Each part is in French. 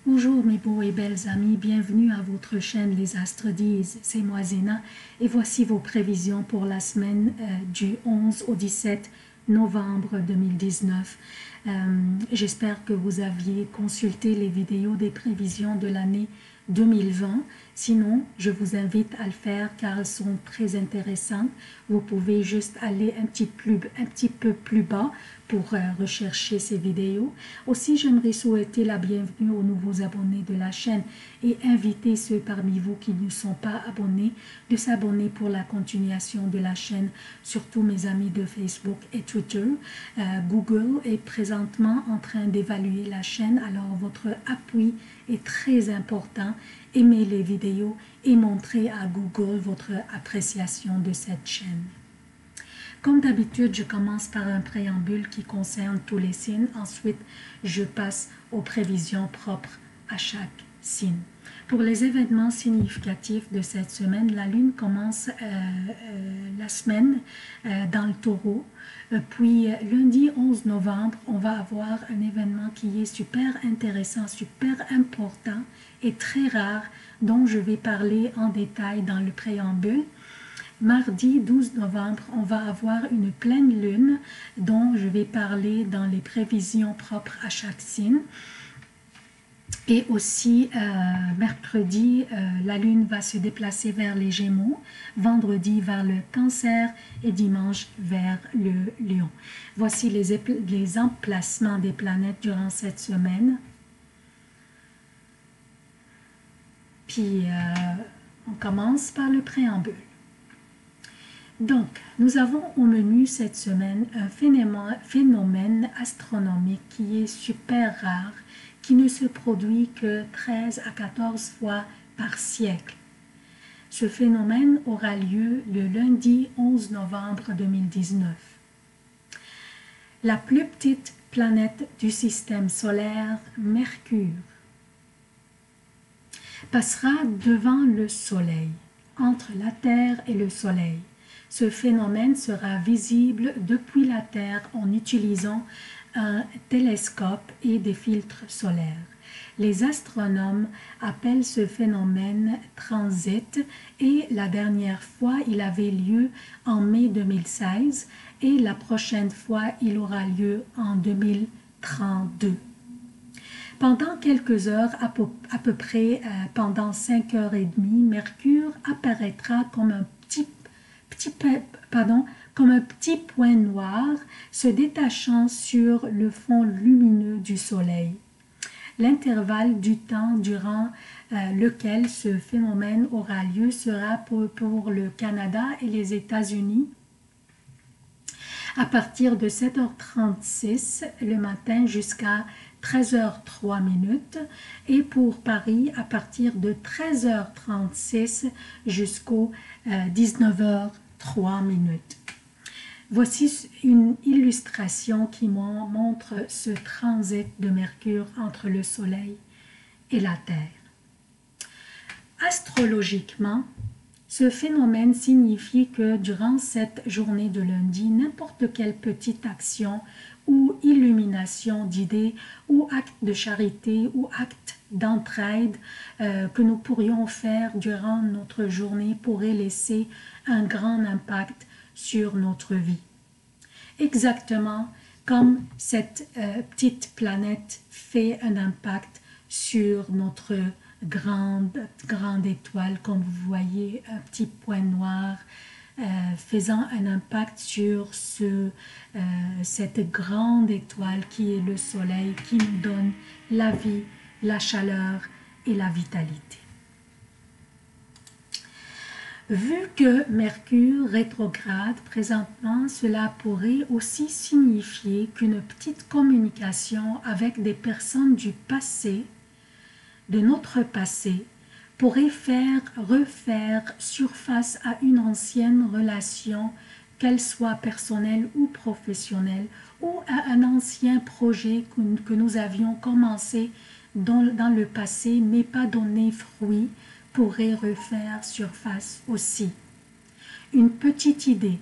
Bonjour mes beaux et belles amis, bienvenue à votre chaîne Les Astres disent, c'est moi Zéna et voici vos prévisions pour la semaine du 11 au 17 novembre 2019. J'espère que vous aviez consulté les vidéos des prévisions de l'année 2020. Sinon, je vous invite à le faire car elles sont très intéressantes. Vous pouvez juste aller un petit peu plus bas pour rechercher ces vidéos. Aussi, j'aimerais souhaiter la bienvenue aux nouveaux abonnés de la chaîne et inviter ceux parmi vous qui ne sont pas abonnés de s'abonner pour la continuation de la chaîne, surtout mes amis de Facebook et Twitter. Google est présentement en train d'évaluer la chaîne, alors votre appui est très important. Aimez les vidéos et montrez à Google votre appréciation de cette chaîne. Comme d'habitude, je commence par un préambule qui concerne tous les signes. Ensuite, je passe aux prévisions propres à chaque signe. Pour les événements significatifs de cette semaine, la Lune commence la semaine dans le Taureau. Puis lundi 11 novembre, on va avoir un événement qui est super intéressant, super important et très rare, dont je vais parler en détail dans le préambule. Mardi 12 novembre, on va avoir une pleine lune dont je vais parler dans les prévisions propres à chaque signe. Et aussi, mercredi, la lune va se déplacer vers les Gémeaux, vendredi vers le Cancer et dimanche vers le Lion. Voici les emplacements des planètes durant cette semaine. Puis, on commence par le préambule. Donc, nous avons au menu cette semaine un phénomène astronomique qui est super rare, qui ne se produit que 13 à 14 fois par siècle. Ce phénomène aura lieu le lundi 11 novembre 2019. La plus petite planète du système solaire, Mercure, passera devant le Soleil, entre la Terre et le Soleil. Ce phénomène sera visible depuis la Terre en utilisant un télescope et des filtres solaires. Les astronomes appellent ce phénomène transit et la dernière fois il avait lieu en mai 2016 et la prochaine fois il aura lieu en 2032. Pendant quelques heures, à peu près pendant 5 heures et demie, Mercure apparaîtra comme un petit point noir se détachant sur le fond lumineux du Soleil. L'intervalle du temps durant lequel ce phénomène aura lieu sera pour le Canada et les États-Unis à partir de 7h36 le matin jusqu'à 13h03 et pour Paris à partir de 13h36 jusqu'aux 19h03. Voici une illustration qui montre ce transit de Mercure entre le Soleil et la Terre. Astrologiquement, ce phénomène signifie que durant cette journée de lundi, n'importe quelle petite action ou illumination d'idées ou acte de charité ou acte d'entraide que nous pourrions faire durant notre journée pourrait laisser un grand impact sur notre vie. Exactement comme cette petite planète fait un impact sur notre grande étoile, comme vous voyez, un petit point noir faisant un impact sur cette grande étoile qui est le Soleil, qui nous donne la vie, la chaleur et la vitalité. Vu que Mercure rétrograde présentement, cela pourrait aussi signifier qu'une petite communication avec des personnes du passé, de notre passé, pourrait refaire surface à une ancienne relation, qu'elle soit personnelle ou professionnelle, ou à un ancien projet que nous avions commencé dans le passé, mais pas donné fruit, pourrait refaire surface aussi. Une petite idée,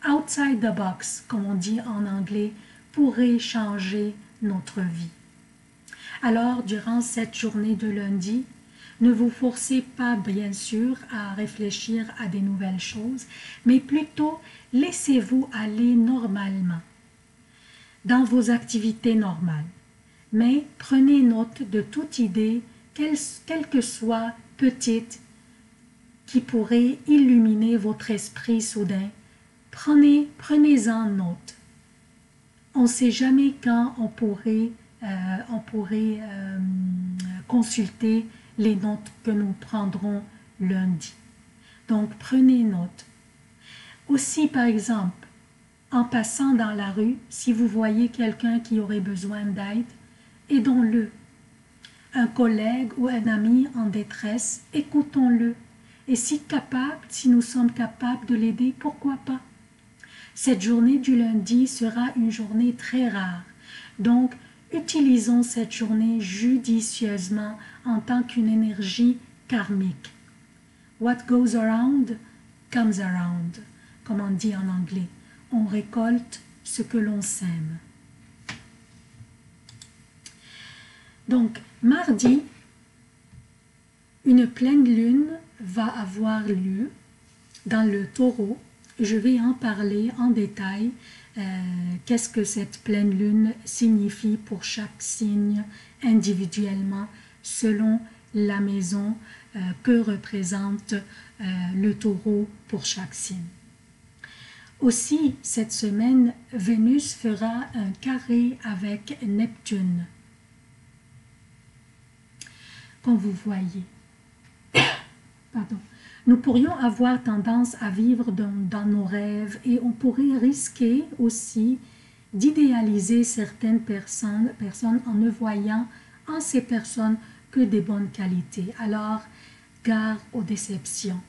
outside the box, comme on dit en anglais, pourrait changer notre vie. Alors, durant cette journée de lundi, ne vous forcez pas, bien sûr, à réfléchir à des nouvelles choses, mais plutôt laissez-vous aller normalement, dans vos activités normales. Mais prenez note de toute idée, quelle que soit petite, qui pourrait illuminer votre esprit soudain. Prenez-en note. On ne sait jamais quand on pourrait consulter les notes que nous prendrons lundi. Donc, prenez note. Aussi, par exemple, en passant dans la rue, si vous voyez quelqu'un qui aurait besoin d'aide, aidons-le. Un collègue ou un ami en détresse, écoutons-le. Et si nous sommes capables de l'aider, pourquoi pas? Cette journée du lundi sera une journée très rare. Donc, utilisons cette journée judicieusement en tant qu'une énergie karmique. What goes around comes around, comme on dit en anglais. On récolte ce que l'on sème. Donc, mardi, une pleine lune va avoir lieu dans le taureau. Je vais en parler en détail. Qu'est-ce que cette pleine lune signifie pour chaque signe individuellement selon la maison que représente le taureau pour chaque signe. Aussi, cette semaine, Vénus fera un carré avec Neptune. Comme vous voyez. Pardon. Nous pourrions avoir tendance à vivre dans nos rêves et on pourrait risquer aussi d'idéaliser certaines personnes en ne voyant en ces personnes que des bonnes qualités. Alors, gare aux déceptions.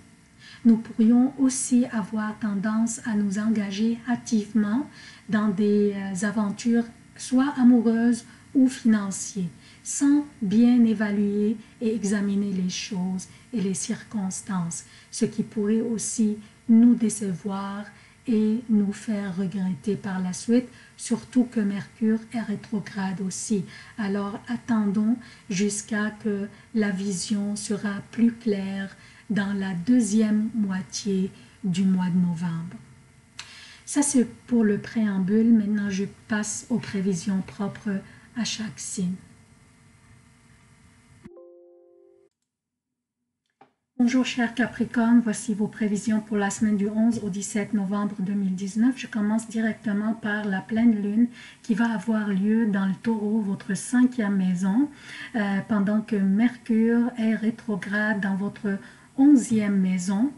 Nous pourrions aussi avoir tendance à nous engager activement dans des aventures soit amoureuses ou financières, sans bien évaluer et examiner les choses et les circonstances, ce qui pourrait aussi nous décevoir et nous faire regretter par la suite, surtout que Mercure est rétrograde aussi. Alors attendons jusqu'à que la vision sera plus claire dans la deuxième moitié du mois de novembre. Ça c'est pour le préambule. Maintenant je passe aux prévisions propres à chaque signe. Bonjour chers Capricornes, voici vos prévisions pour la semaine du 11 au 17 novembre 2019. Je commence directement par la pleine lune qui va avoir lieu dans le taureau, votre 5e maison, pendant que Mercure est rétrograde dans votre 11e maison.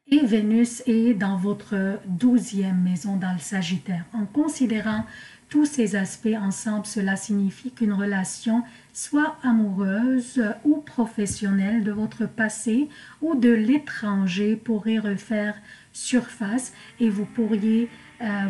Et Vénus est dans votre 12e maison dans le Sagittaire. En considérant tous ces aspects ensemble, cela signifie qu'une relation soit amoureuse ou professionnelle de votre passé ou de l'étranger pourrait refaire surface et vous pourriez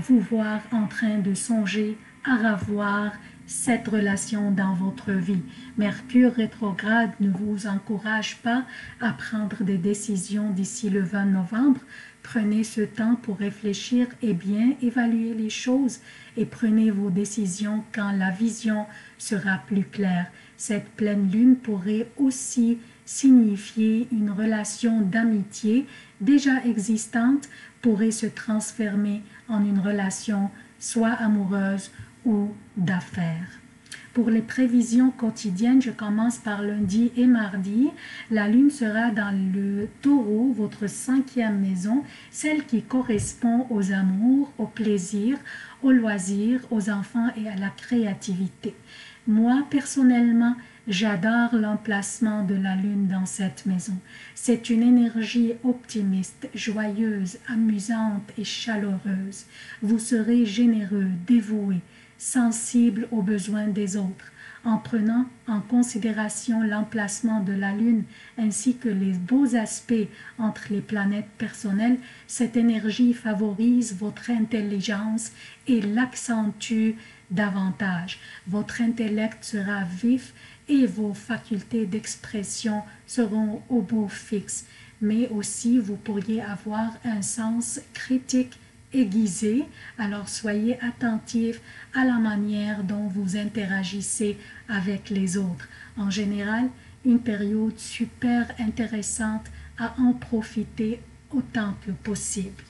vous voir en train de songer à revoir cette relation dans votre vie. Mercure rétrograde ne vous encourage pas à prendre des décisions d'ici le 20 novembre. Prenez ce temps pour réfléchir et bien évaluer les choses et prenez vos décisions quand la vision sera plus claire. Cette pleine lune pourrait aussi signifier une relation d'amitié déjà existante pourrait se transformer en une relation soit amoureuse ou d'affaires. Pour les prévisions quotidiennes, je commence par lundi et mardi. La lune sera dans le taureau, votre 5e maison, celle qui correspond aux amours, au plaisir, aux loisirs, aux enfants et à la créativité. Moi, personnellement, j'adore l'emplacement de la lune dans cette maison. C'est une énergie optimiste, joyeuse, amusante et chaleureuse. Vous serez généreux, dévoué, sensible aux besoins des autres. En prenant en considération l'emplacement de la Lune ainsi que les beaux aspects entre les planètes personnelles, cette énergie favorise votre intelligence et l'accentue davantage. Votre intellect sera vif et vos facultés d'expression seront au beau fixe, mais aussi vous pourriez avoir un sens critique aiguisée, alors soyez attentifs à la manière dont vous interagissez avec les autres. En général, une période super intéressante à en profiter autant que possible.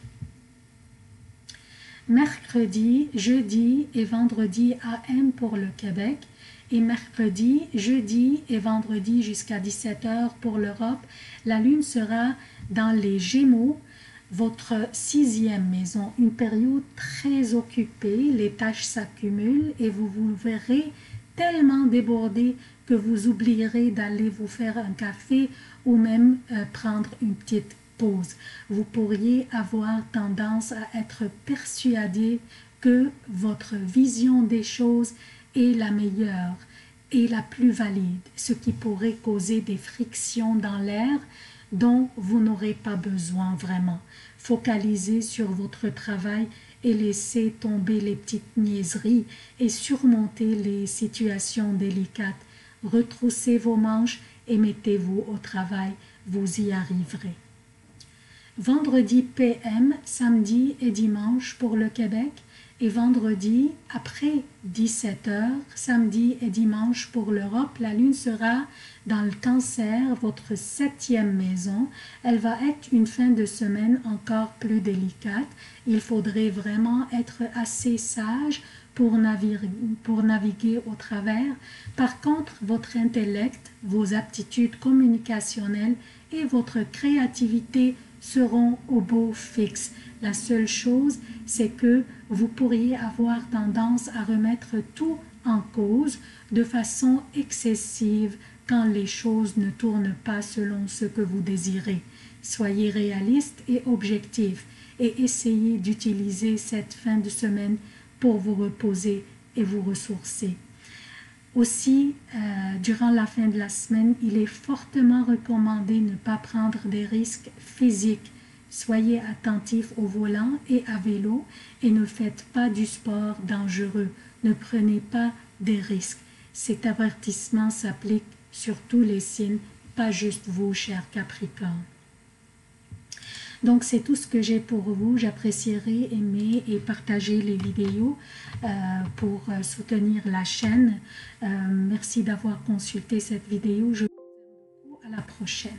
Mercredi, jeudi et vendredi AM pour le Québec et mercredi, jeudi et vendredi jusqu'à 17h pour l'Europe. La Lune sera dans les Gémeaux, votre 6e maison, une période très occupée, les tâches s'accumulent et vous vous verrez tellement débordé que vous oublierez d'aller vous faire un café ou même prendre une petite pause. Vous pourriez avoir tendance à être persuadé que votre vision des choses est la meilleure et la plus valide, ce qui pourrait causer des frictions dans l'air dont vous n'aurez pas besoin vraiment. Focalisez sur votre travail et laissez tomber les petites niaiseries et surmontez les situations délicates. Retroussez vos manches et mettez-vous au travail, vous y arriverez. Vendredi PM, samedi et dimanche pour le Québec et vendredi après 17h, samedi et dimanche pour l'Europe. La Lune sera dans le Cancer, votre 7e maison. Elle va être une fin de semaine encore plus délicate. Il faudrait vraiment être assez sage pour naviguer au travers. Par contre, votre intellect, vos aptitudes communicationnelles et votre créativité seront au beau fixe. La seule chose, c'est que vous pourriez avoir tendance à remettre tout en cause de façon excessive quand les choses ne tournent pas selon ce que vous désirez. Soyez réaliste et objectif et essayez d'utiliser cette fin de semaine pour vous reposer et vous ressourcer. Aussi, durant la fin de la semaine, il est fortement recommandé de ne pas prendre des risques physiques. Soyez attentifs au volant et à vélo et ne faites pas du sport dangereux. Ne prenez pas des risques. Cet avertissement s'applique sur tous les signes, pas juste vous, chers Capricornes. Donc, c'est tout ce que j'ai pour vous. J'apprécierais aimer et partager les vidéos pour soutenir la chaîne. Merci d'avoir consulté cette vidéo. Je vous aime beaucoup. À la prochaine.